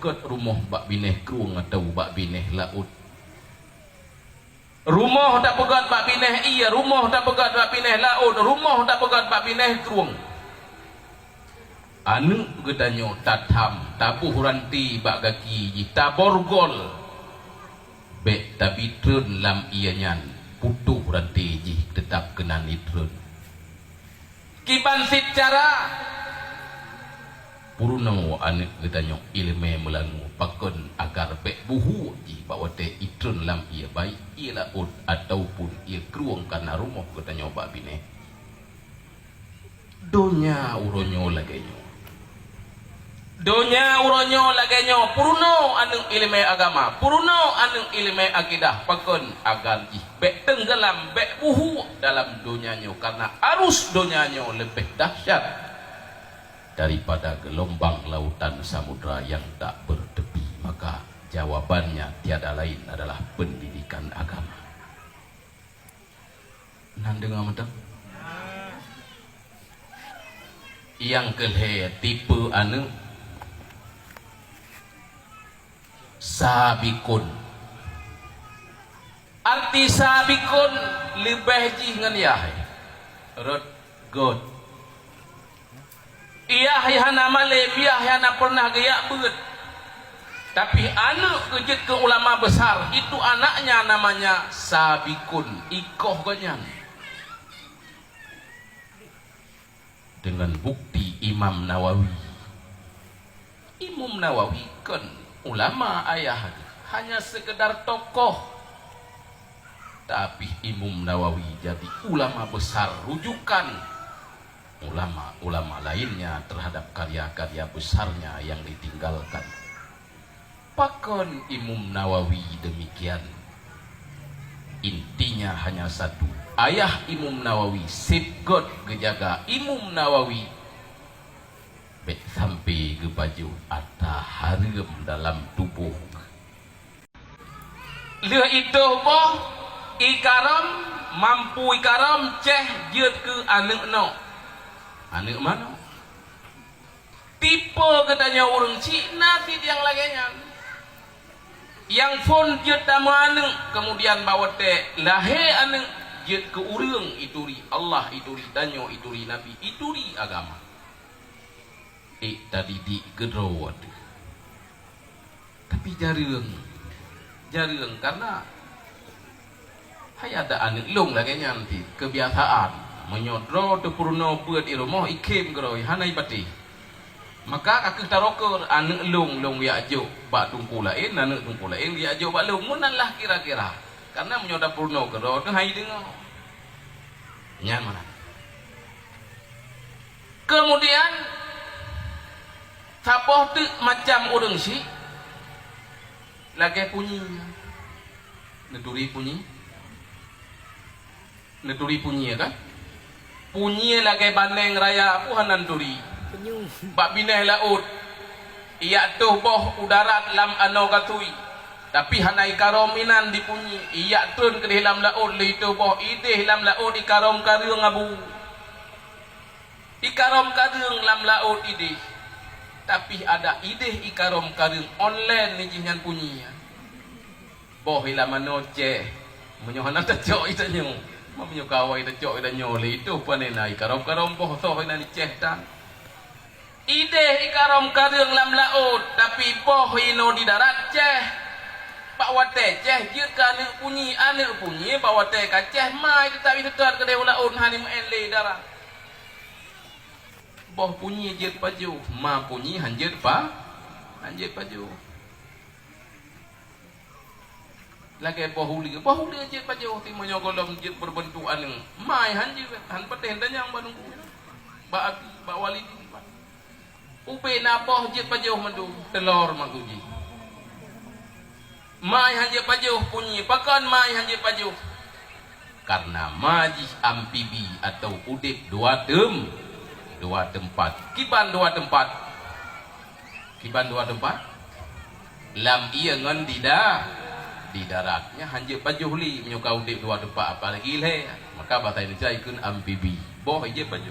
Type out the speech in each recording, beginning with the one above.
paket rumah bak bineh kruang atau bak bineh laut. Rumah tak pegat bak bineh iya, rumah tak pegat bak bineh laut, rumah tak pegat bak bineh kruang. Anu gedanyo tatam tabuh ranti bak gaki ji taborgol bek tabitreun lam ianyan putuh ranti ji tetap kena nitreun. Kiban secara puruno anu gedanyo ilme melangu pakon agar bek buhu ji bawate itreun lam ia baik ia laut ataupun ia kruang kana rumah gedanyo bak bine. Donya uronyo lagenyo. Donya uronyo lagenyo puruno anu ilmu agama, puruno anu ilmu akidah pakon agar ji bek tenggelam bek buhu dalam donyanyo karena arus donyanyo lebih dahsyat daripada gelombang lautan samudra yang tak bertepi. Maka jawabannya tiada lain adalah pendidikan agama. Nang dengar mentang? Yang kelhe tipe anu sabikun. Arti sabikun lebih jih ngan yah rod god iya hana malem iya hana pernah gaya beut, tapi anak kejut ke ulama besar itu anaknya namanya sabikun ikoh ganyan. Dengan bukti Imam Nawawi kan ulama ayah hanya sekedar tokoh, tapi Imam Nawawi jadi ulama besar rujukan ulama-ulama lainnya terhadap karya-karya besarnya yang ditinggalkan. Pakon Imam Nawawi demikian, intinya hanya satu, ayah Imam Nawawi safeguard gejaga Imam Nawawi bek sampai ke baju atau harum dalam tubuh. Leh itu boh ikaram mampu ikaram ceh jut ke anak no. Anak mana? Tipe katanya orang Cina yang laginya. Yang pun jut sama anak kemudian bawa teh lahir anak jut ke urang ituri Allah ituri danyo ituri Nabi ituri agama. Tadi di gedrawat. Tapi jarang karena ada anak long lagi nanti kebiasaan menyodro tu purno buat di rumah ikim geroi hanai pati. Maka kakek taroker anak long ya jo bak tungku lain anak tungku lain ya jo bak long munan lah kira-kira karena menyodro purno geroi tu hai dengar nyaman. Kemudian sapoh tu macam orang si lagi punyi neturi punyi kan punyi lagi bandeng raya puhanan turi bak bineh laut iya tuh boh udarat lam ano katui tapi hanai karominan dipunyi iya tun ke dalam laut li itu boh ide dalam laut di karom karung abu di karom karung lam laut ide. Tapi ada ide ikarom karung online ni jingan punyinya. Boh ilama noce menyohana tejok itanyo. Mamnyo kawai tejok itanyo le itu panena ikarom boh so ina ni cehtan. Ide ikarom karung lam laut tapi boh ino di darat ceh. Pak wate ceh jut ka anu punyi pak wate ka ceh mai tetapi tetar ke dewa laut hanim enle darat. Boh punyi jet paju, ma punyi hanjet paju. Lagi boh huli jet paju, timo nyogolom jet berbentuk anu, mai hanjet, han peteh danyang badung, ba wali di, upe na boh jet paju mandu, telur maguji. Mai hanjet paju punyi, pakan mai hanjet paju. Karena majih amfibi atau udip dua tempat kiban dua tempat lam iya ngan di daratnya hanje pajuhli menyukau di dua tempat apalagi le maka bahasa Indonesia ikun amfibi boh ije paju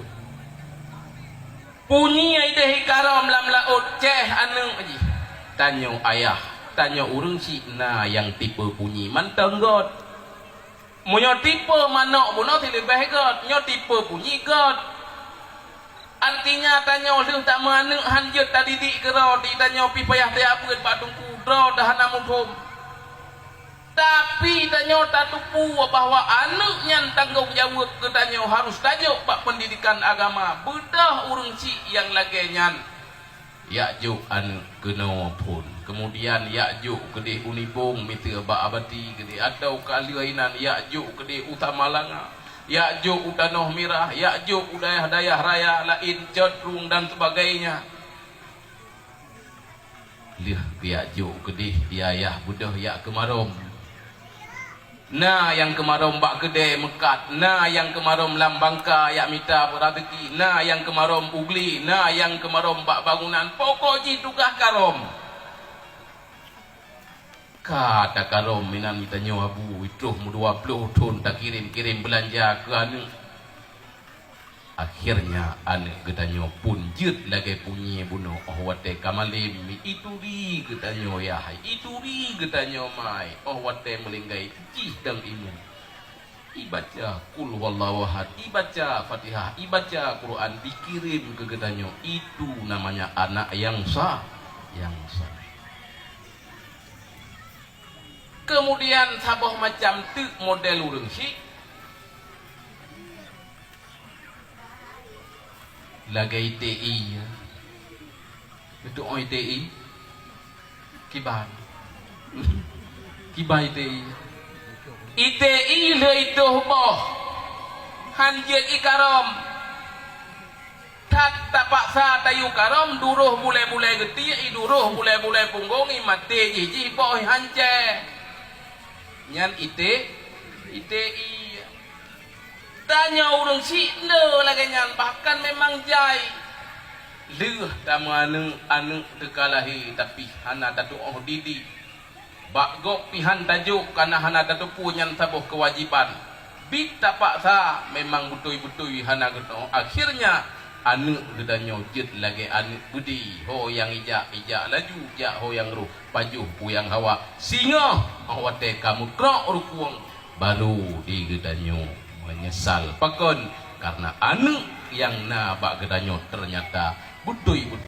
punyi ide karom lam laut ceh anu aji tanya ayah, tanya urang si na yang tipe bunyi mantenggot. Munyo tipe manok buno ti lebih god, nyo tipe bunyi god. Artinya tanya oleh tak menganuk hanjut tadi di kero di tanya pi payah te apa ba dungku dro dah namum. Tapi tanya tak tupu bahwa anaknya tanggung jawab ke tanya harus tajuk bak pendidikan agama. Bedah urang si yang lagi nyan. Ya juk an kena pun. Kemudian ya juk gede unibung miti ba abati gede atau kaliainan ya juk gede utama langa. Ya juk udanoh mirah, ya juk udayah-dayah raya lain jodrung dan sebagainya. Liah ya juk gede diayah budah ya kemarom. Nah yang kemarom bak gede mekat, nah yang kemarom lambangka ya mita berazeki, nah yang kemarom ugli, nah yang kemarom bak bangunan, pokok ji tugah karom. Kata karom minan mita nyawabu itu 20 ton tak kirim belanja ke anu. Akhirnya anu gedanyo pun jut lagi punyi bunuh oh wate kamalim itu ri gedanyo ya itu ri gedanyo mai oh wate melinggai jih dang imun ibaca kul wallahu ahad ibaca Fatihah ibaca Quran dikirim ke gedanyo itu namanya anak yang sah yang sah. Kemudian sabah macam tu model urang si lagi ITI itu ITI kiban kiban ITI le itu boh hanjir ikarom tak paksa tayu karom duruh bule-bule geti duruh bule-bule punggongi mati jiji boh hanje nyan ITI tanya urang si ne lagi nyan bahkan memang jai leuh tamu anu tekalahi tapi hana tatu oh didi bak gok pihan tajuk kana hana tatu punyan sabuh kewajiban bit tak paksa memang betul-betul hana geto akhirnya anu gedanyo jet lagi anu budi ho yang ijak laju jak ho yang ruh pajuh puyang hawa singa awate kamu krok rukuang baru di gedanyo menyesal pakon karena anu yang na bak gedanyo ternyata betul-betul